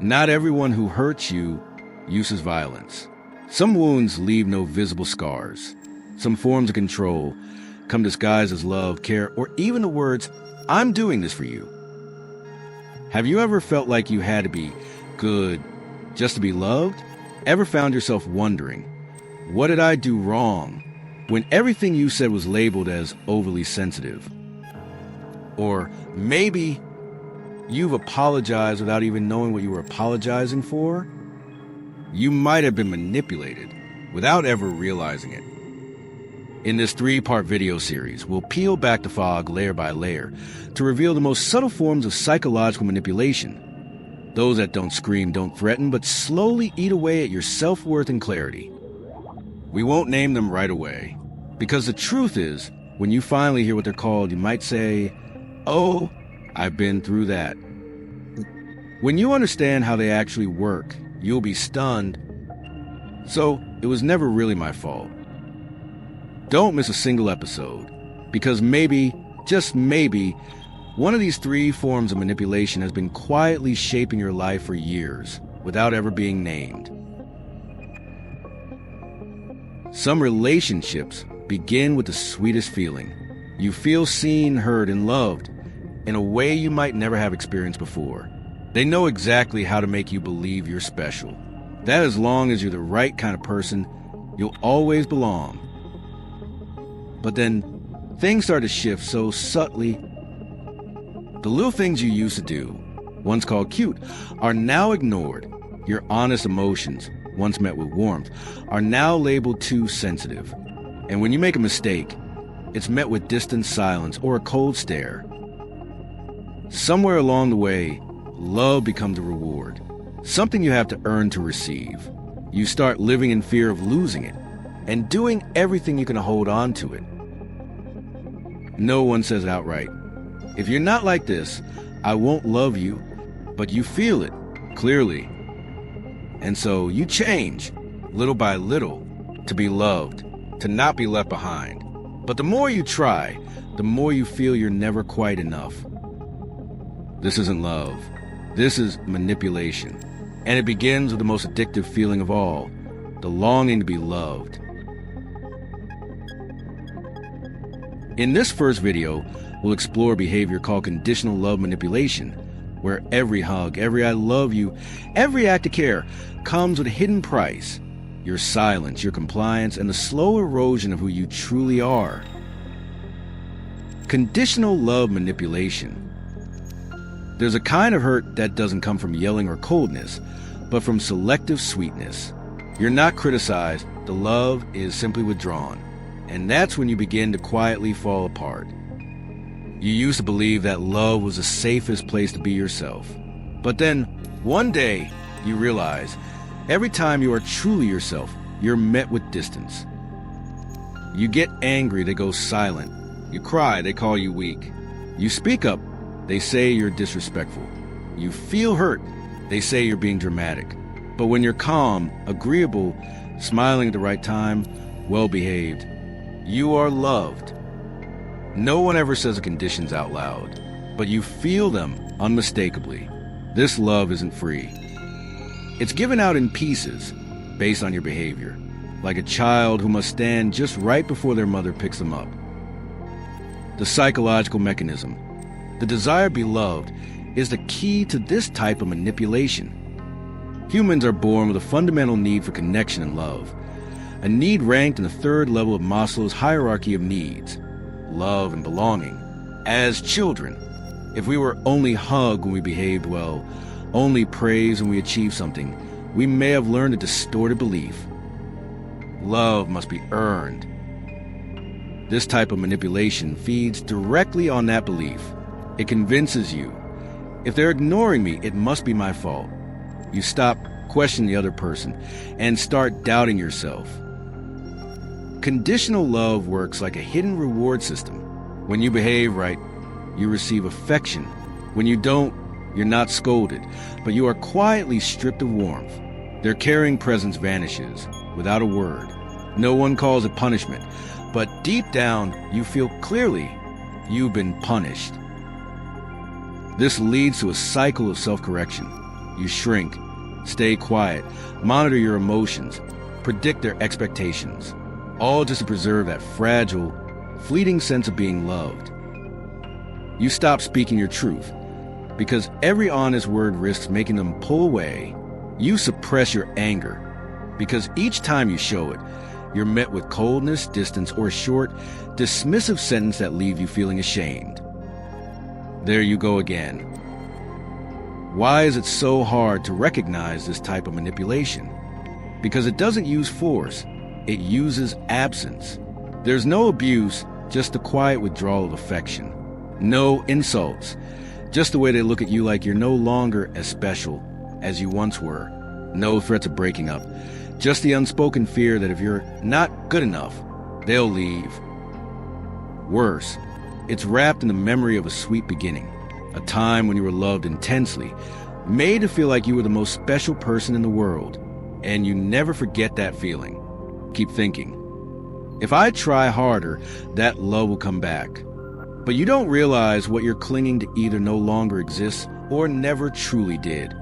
Not everyone who hurts you uses violence. Some wounds leave no visible scars. Some forms of control come disguised as love, care, or even the words, "I'm doing this for you." Have you ever felt like you had to be good just to be loved? Ever found yourself wondering, what did I do wrong, when everything you said was labeled as overly sensitive? Or maybe you've apologized without even knowing what you were apologizing for? You might have been manipulated without ever realizing it. In this 3-part video series, we'll peel back the fog layer by layer to reveal the most subtle forms of psychological manipulation. Those that don't scream, don't threaten, but slowly eat away at your self-worth and clarity. We won't name them right away, because the truth is, when you finally hear what they're called, you might say, "Oh, I've been through that." When you understand how they actually work, you'll be stunned. So, it was never really my fault. Don't miss a single episode, because maybe, just maybe, one of these 3 forms of manipulation has been quietly shaping your life for years, without ever being named. Some relationships begin with the sweetest feeling. You feel seen, heard, and loved in a way you might never have experienced before. They know exactly how to make you believe you're special. That as long as you're the right kind of person, you'll always belong. But then, things start to shift so subtly. The little things you used to do, once called cute, are now ignored. Your honest emotions, once met with warmth, are now labeled too sensitive. And when you make a mistake, it's met with distant silence or a cold stare. Somewhere along the way, love becomes a reward, something you have to earn to receive. You start living in fear of losing it, and doing everything you can to hold on to it. No one says it outright. If you're not like this, I won't love you, but you feel it, clearly. And so you change, little by little, to be loved, to not be left behind. But the more you try, the more you feel you're never quite enough. This isn't love. This is manipulation. And it begins with the most addictive feeling of all, the longing to be loved. In this first video, we'll explore behavior called conditional love manipulation, where every hug, every "I love you," every act of care comes with a hidden price: your silence, your compliance, and the slow erosion of who you truly are. Conditional love manipulation. There's a kind of hurt that doesn't come from yelling or coldness, but from selective sweetness. You're not criticized, the love is simply withdrawn. And that's when you begin to quietly fall apart. You used to believe that love was the safest place to be yourself. But then, one day, you realize, every time you are truly yourself, you're met with distance. You get angry, they go silent. You cry, they call you weak. You speak up, they say you're disrespectful. You feel hurt, they say you're being dramatic. But when you're calm, agreeable, smiling at the right time, well-behaved, you are loved. No one ever says the conditions out loud, but you feel them unmistakably. This love isn't free. It's given out in pieces, based on your behavior, like a child who must stand just right before their mother picks them up. The psychological mechanism, the desire to be loved, is the key to this type of manipulation. Humans are born with a fundamental need for connection and love, a need ranked in the 3rd level of Maslow's hierarchy of needs, love and belonging. As children, if we were only hugged when we behaved well, only praised when we achieved something, we may have learned a distorted belief. Love must be earned. This type of manipulation feeds directly on that belief. It convinces you, if they're ignoring me, it must be my fault. You stop questioning the other person and start doubting yourself. Conditional love works like a hidden reward system. When you behave right, you receive affection. When you don't, you're not scolded, but you are quietly stripped of warmth. Their caring presence vanishes without a word. No one calls it punishment, but deep down, you feel clearly you've been punished. This leads to a cycle of self-correction. You shrink, stay quiet, monitor your emotions, predict their expectations, all just to preserve that fragile, fleeting sense of being loved. You stop speaking your truth, because every honest word risks making them pull away. You suppress your anger, because each time you show it, you're met with coldness, distance, or a short, dismissive sentence that leaves you feeling ashamed. There you go again. Why is it so hard to recognize this type of manipulation? Because it doesn't use force, it uses absence. There's no abuse, just the quiet withdrawal of affection. No insults, just the way they look at you like you're no longer as special as you once were. No threats of breaking up, just the unspoken fear that if you're not good enough, they'll leave. Worse, it's wrapped in the memory of a sweet beginning, a time when you were loved intensely, made to feel like you were the most special person in the world, and you never forget that feeling. Keep thinking, if I try harder, that love will come back. But you don't realize what you're clinging to either no longer exists or never truly did.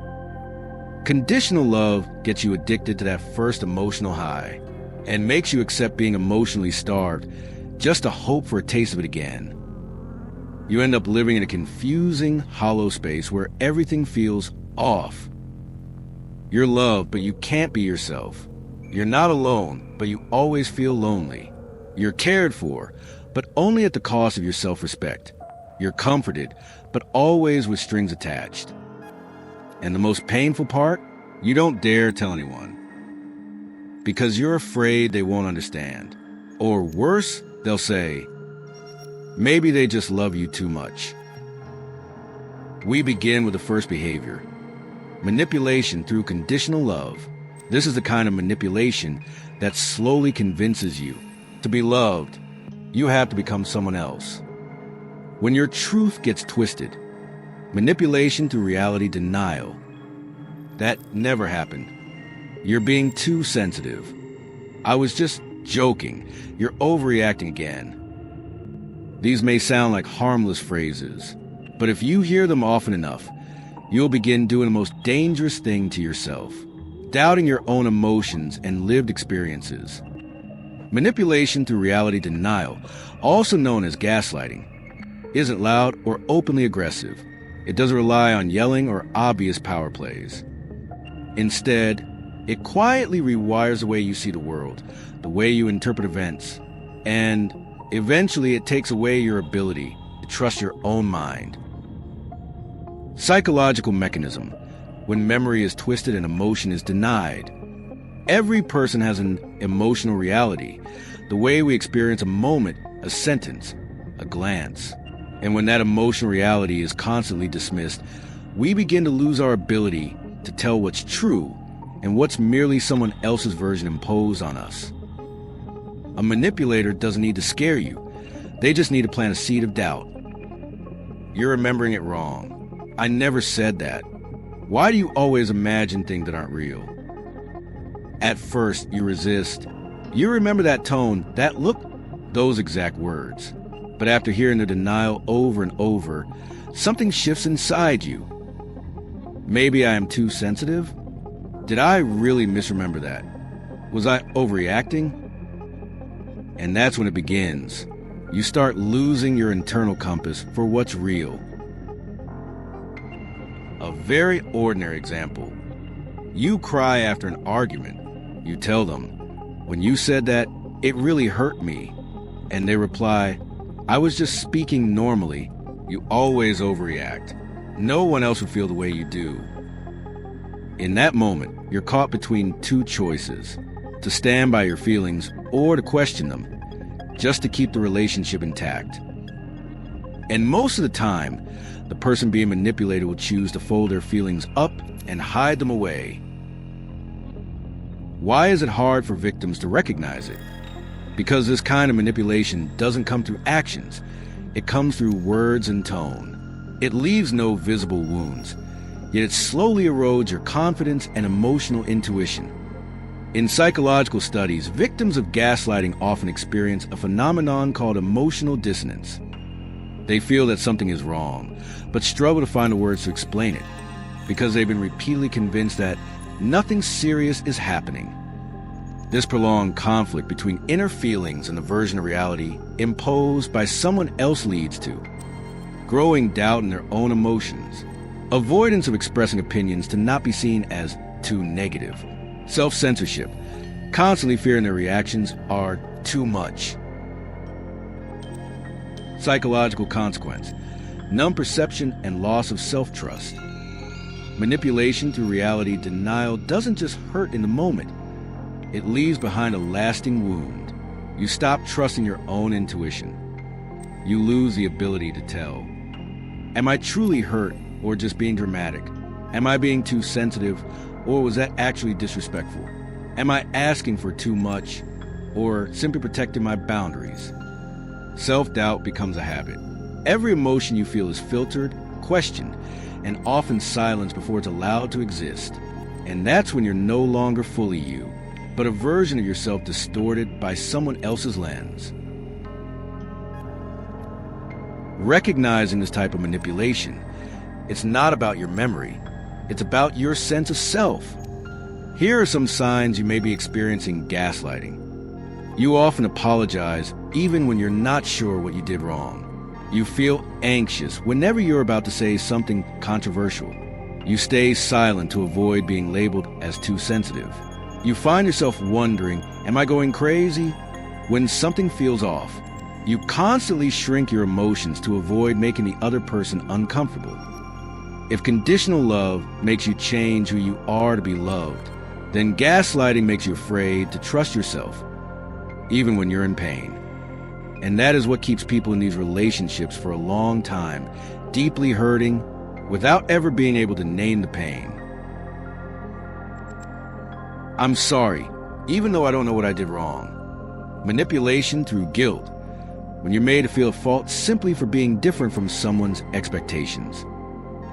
Conditional love gets you addicted to that first emotional high and makes you accept being emotionally starved just to hope for a taste of it again. You end up living in a confusing, hollow space where everything feels off. You're loved, but you can't be yourself. You're not alone, but you always feel lonely. You're cared for, but only at the cost of your self-respect. You're comforted, but always with strings attached. And the most painful part? You don't dare tell anyone. Because you're afraid they won't understand. Or worse, they'll say, maybe they just love you too much. We begin with the first behavior. Manipulation through conditional love. This is the kind of manipulation that slowly convinces you to be loved, you have to become someone else. When your truth gets twisted, manipulation through reality denial. That never happened. You're being too sensitive. I was just joking. You're overreacting again. These may sound like harmless phrases, but if you hear them often enough, you'll begin doing the most dangerous thing to yourself, doubting your own emotions and lived experiences. Manipulation through reality denial, also known as gaslighting, isn't loud or openly aggressive. It doesn't rely on yelling or obvious power plays. Instead, it quietly rewires the way you see the world, the way you interpret events, and eventually it takes away your ability to trust your own mind. Psychological mechanism. When memory is twisted and emotion is denied. Every person has an emotional reality, the way we experience a moment, a sentence, a glance. And when that emotional reality is constantly dismissed, we begin to lose our ability to tell what's true and what's merely someone else's version imposed on us. A manipulator doesn't need to scare you. They just need to plant a seed of doubt. You're remembering it wrong. I never said that. Why do you always imagine things that aren't real? At first, you resist. You remember that tone, that look, those exact words. But after hearing the denial over and over, something shifts inside you. Maybe I am too sensitive? Did I really misremember that? Was I overreacting? And that's when it begins. You start losing your internal compass for what's real. A very ordinary example. You cry after an argument. You tell them, when you said that, it really hurt me. And they reply, I was just speaking normally. You always overreact. No one else would feel the way you do. In that moment, you're caught between two choices: to stand by your feelings or to question them, just to keep the relationship intact. And most of the time, the person being manipulated will choose to fold their feelings up and hide them away. Why is it hard for victims to recognize it? Because this kind of manipulation doesn't come through actions. It comes through words and tone. It leaves no visible wounds, yet it slowly erodes your confidence and emotional intuition. In psychological studies, victims of gaslighting often experience a phenomenon called emotional dissonance. They feel that something is wrong, but struggle to find the words to explain it. because they've been repeatedly convinced that nothing serious is happening. This prolonged conflict between inner feelings and the version of reality imposed by someone else leads to growing doubt in their own emotions, avoidance of expressing opinions to not be seen as too negative, self-censorship, constantly fearing their reactions are too much. Psychological consequence: numb perception and loss of self-trust. Manipulation through reality denial doesn't just hurt in the moment. It leaves behind a lasting wound. You stop trusting your own intuition. You lose the ability to tell. Am I truly hurt or just being dramatic? Am I being too sensitive or was that actually disrespectful? Am I asking for too much or simply protecting my boundaries? Self-doubt becomes a habit. Every emotion you feel is filtered, questioned, and often silenced before it's allowed to exist. And that's when you're no longer fully you, but a version of yourself distorted by someone else's lens. Recognizing this type of manipulation, it's not about your memory, it's about your sense of self. Here are some signs you may be experiencing gaslighting. You often apologize even when you're not sure what you did wrong. You feel anxious whenever you're about to say something controversial. You stay silent to avoid being labeled as too sensitive. You find yourself wondering, am I going crazy? When something feels off, you constantly shrink your emotions to avoid making the other person uncomfortable. If conditional love makes you change who you are to be loved, then gaslighting makes you afraid to trust yourself, even when you're in pain. And that is what keeps people in these relationships for a long time, deeply hurting, without ever being able to name the pain. I'm sorry, even though I don't know what I did wrong. Manipulation through guilt, when you're made to feel fault simply for being different from someone's expectations.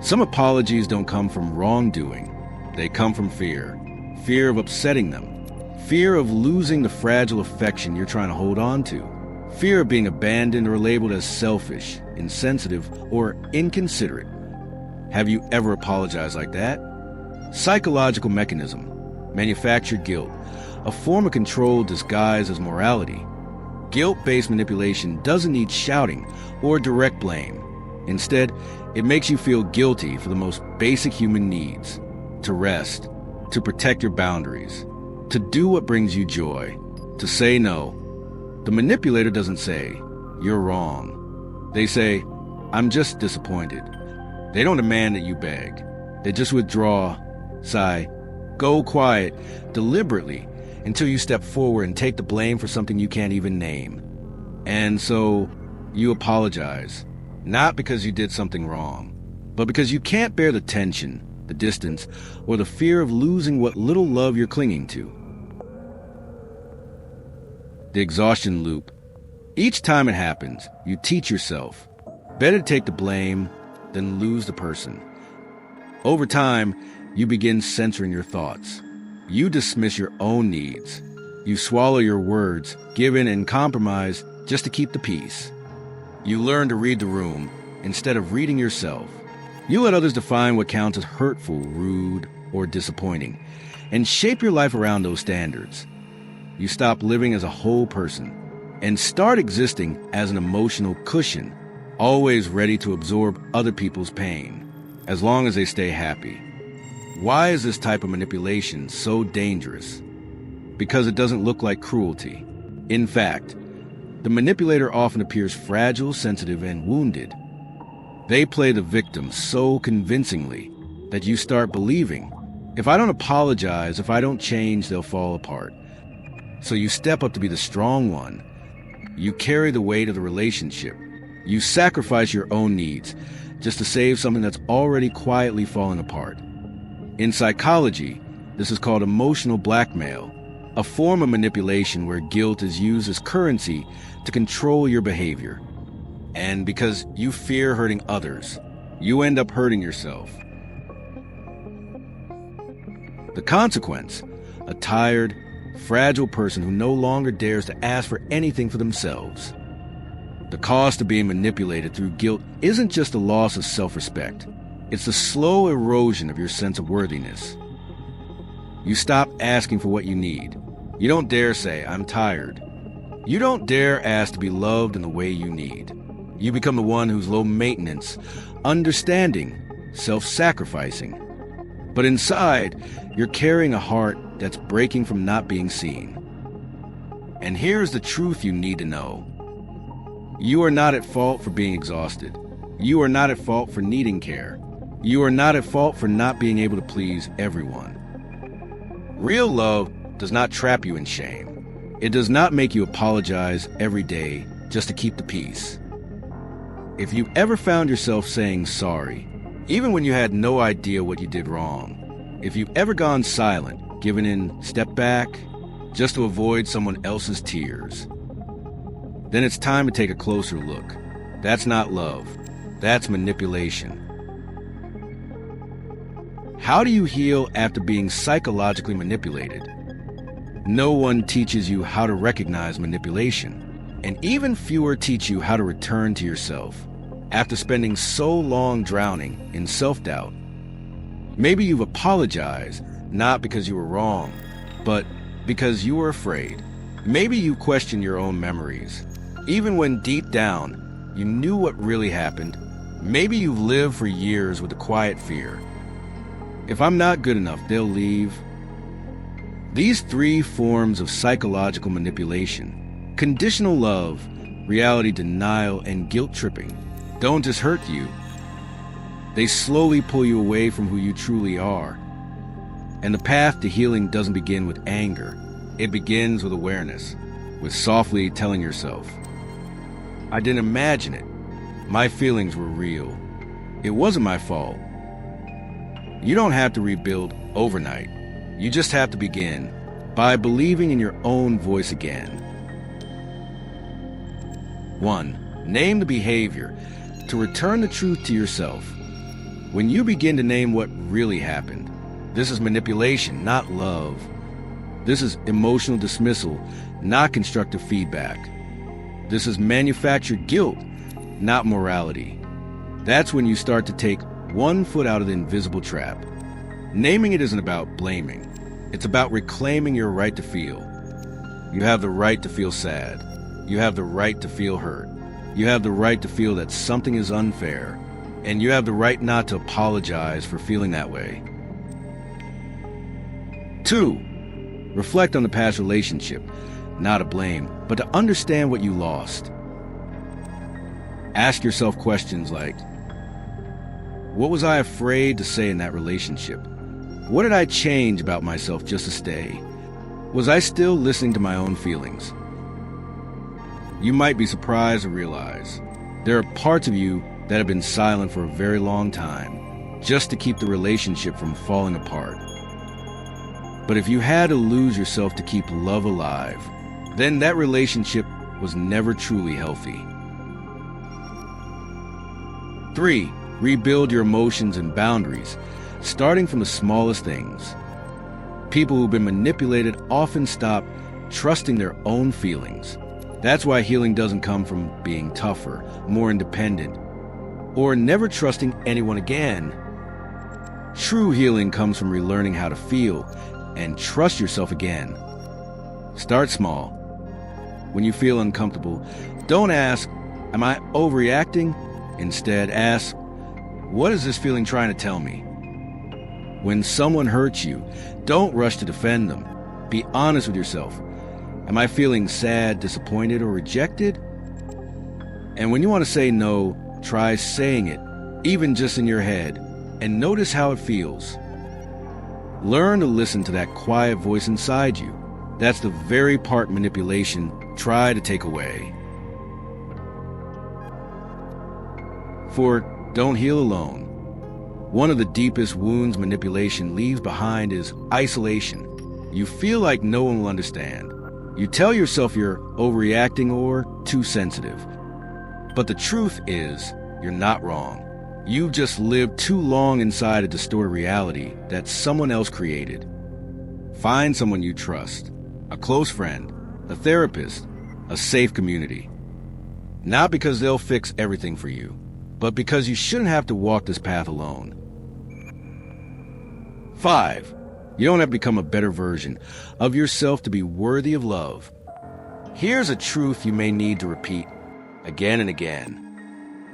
Some apologies don't come from wrongdoing. They come from fear. Fear of upsetting them. Fear of losing the fragile affection you're trying to hold on to. Fear of being abandoned or labeled as selfish, insensitive, or inconsiderate. Have you ever apologized like that? Psychological mechanism. Manufactured guilt. A form of control disguised as morality. Guilt-based manipulation doesn't need shouting or direct blame. Instead, it makes you feel guilty for the most basic human needs. To rest. To protect your boundaries. To do what brings you joy. To say no. The manipulator doesn't say, "You're wrong." They say, "I'm just disappointed." They don't demand that you beg. They just withdraw, sigh, go quiet, deliberately, until you step forward and take the blame for something you can't even name. And so, you apologize. Not because you did something wrong, but because you can't bear the tension, the distance, or the fear of losing what little love you're clinging to. The exhaustion loop. Each time it happens, you teach yourself, better to take the blame than lose the person. Over time, you begin censoring your thoughts. You dismiss your own needs. You swallow your words, give in and compromise just to keep the peace. You learn to read the room instead of reading yourself. You let others define what counts as hurtful, rude, or disappointing, and shape your life around those standards. You stop living as a whole person and start existing as an emotional cushion, always ready to absorb other people's pain, as long as they stay happy. Why is this type of manipulation so dangerous? Because it doesn't look like cruelty. In fact, the manipulator often appears fragile, sensitive, and wounded. They play the victim so convincingly that you start believing, if I don't apologize, if I don't change, they'll fall apart. So you step up to be the strong one. You carry the weight of the relationship. You sacrifice your own needs just to save something that's already quietly falling apart. In psychology, this is called emotional blackmail, a form of manipulation where guilt is used as currency to control your behavior. And because you fear hurting others, you end up hurting yourself. The consequence, a tired, fragile person who no longer dares to ask for anything for themselves. The cost of being manipulated through guilt isn't just a loss of self-respect. It's the slow erosion of your sense of worthiness. You stop asking for what you need. You don't dare say, "I'm tired." You don't dare ask to be loved in the way you need. You become the one who's low maintenance, understanding, self-sacrificing. But inside, you're carrying a heart that's breaking from not being seen. And here's the truth you need to know. You are not at fault for being exhausted. You are not at fault for needing care. You are not at fault for not being able to please everyone. Real love does not trap you in shame. It does not make you apologize every day just to keep the peace. If you ever found yourself saying sorry, even when you had no idea what you did wrong, if you've ever gone silent, given in, stepped back, just to avoid someone else's tears, then it's time to take a closer look. That's not love. That's manipulation. How do you heal after being psychologically manipulated? No one teaches you how to recognize manipulation, and even fewer teach you how to return to yourself after spending so long drowning in self-doubt. Maybe you've apologized, not because you were wrong, but because you were afraid. Maybe you question your own memories, even when deep down you knew what really happened. Maybe you've lived for years with a quiet fear. If I'm not good enough, they'll leave. These three forms of psychological manipulation, conditional love, reality denial, and guilt tripping, don't just hurt you. They slowly pull you away from who you truly are. And the path to healing doesn't begin with anger. It begins with awareness, with softly telling yourself, "I didn't imagine it. My feelings were real. It wasn't my fault." You don't have to rebuild overnight. You just have to begin by believing in your own voice again. 1. Name the behavior to return the truth to yourself. When you begin to name what really happened, this is manipulation, not love. This is emotional dismissal, not constructive feedback. This is manufactured guilt, not morality. That's when you start to take one foot out of the invisible trap. Naming it isn't about blaming. It's about reclaiming your right to feel. You have the right to feel sad. You have the right to feel hurt. You have the right to feel that something is unfair. And you have the right not to apologize for feeling that way. 2. Reflect on the past relationship, not to blame, but to understand what you lost. Ask yourself questions like, what was I afraid to say in that relationship? What did I change about myself just to stay? Was I still listening to my own feelings? You might be surprised to realize there are parts of you that have been silent for a very long time, just to keep the relationship from falling apart. But if you had to lose yourself to keep love alive, then that relationship was never truly healthy. 3. Rebuild your emotions and boundaries, starting from the smallest things. People who've been manipulated often stop trusting their own feelings. That's why healing doesn't come from being tougher, more independent, or never trusting anyone again. True healing comes from relearning how to feel and trust yourself again. Start small. When you feel uncomfortable, don't ask, "Am I overreacting?" Instead, ask, "What is this feeling trying to tell me?" When someone hurts you, don't rush to defend them. Be honest with yourself. Am I feeling sad, disappointed, or rejected? And when you want to say no, try saying it, even just in your head, and notice how it feels. Learn to listen to that quiet voice inside you. That's the very part manipulation tries to take away. 4. Don't heal alone. One of the deepest wounds manipulation leaves behind is isolation. You feel like no one will understand. You tell yourself you're overreacting or too sensitive. But the truth is, you're not wrong. You've just lived too long inside a distorted reality that someone else created. Find someone you trust, a close friend, a therapist, a safe community. Not because they'll fix everything for you, but because you shouldn't have to walk this path alone. 5. You don't have to become a better version of yourself to be worthy of love. Here's a truth you may need to repeat again and again.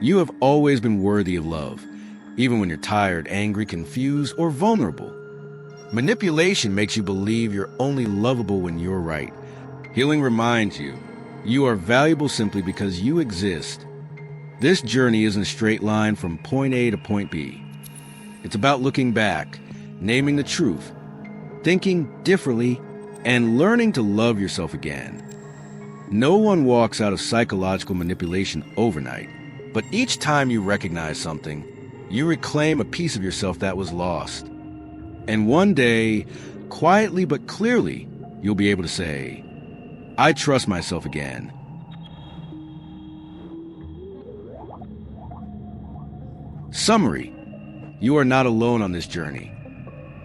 You have always been worthy of love, even when you're tired, angry, confused, or vulnerable. Manipulation makes you believe you're only lovable when you're right. Healing reminds you you are valuable simply because you exist. This journey isn't a straight line from point A to point B. It's about looking back, naming the truth, thinking differently, and learning to love yourself again. No one walks out of psychological manipulation overnight, but each time you recognize something, you reclaim a piece of yourself that was lost. And one day, quietly but clearly, you'll be able to say, I trust myself again. Summary: you are not alone on this journey.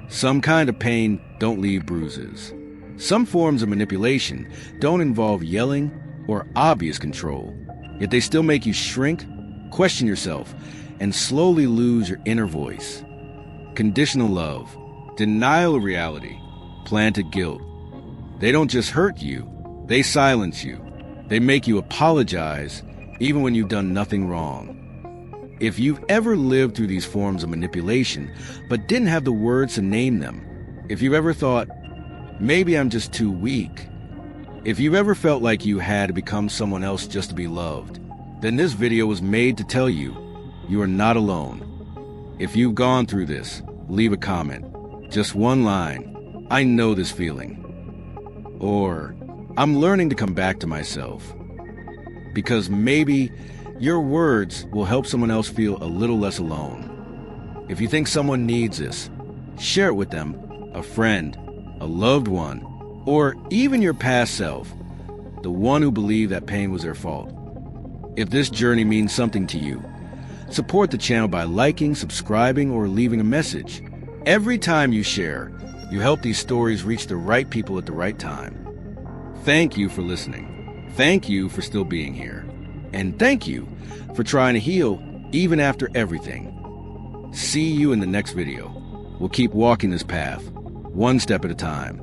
Some kind of pain don't leave bruises. Some forms of manipulation don't involve yelling or obvious control, yet they still make you shrink, question yourself, and slowly lose your inner voice. Conditional love, denial of reality, planted guilt. They don't just hurt you, they silence you. They make you apologize even when you've done nothing wrong. If you've ever lived through these forms of manipulation but didn't have the words to name them, if you've ever thought, maybe I'm just too weak, if you've ever felt like you had to become someone else just to be loved, then this video was made to tell you, you are not alone. If you've gone through this, leave a comment. Just one line, I know this feeling. Or, I'm learning to come back to myself. Because maybe your words will help someone else feel a little less alone. If you think someone needs this, share it with them, a friend, a loved one, or even your past self, the one who believed that pain was their fault. If this journey means something to you, support the channel by liking, subscribing, or leaving a message. Every time you share, you help these stories reach the right people at the right time. Thank you for listening. Thank you for still being here. And thank you for trying to heal even after everything. See you in the next video. We'll keep walking this path, one step at a time.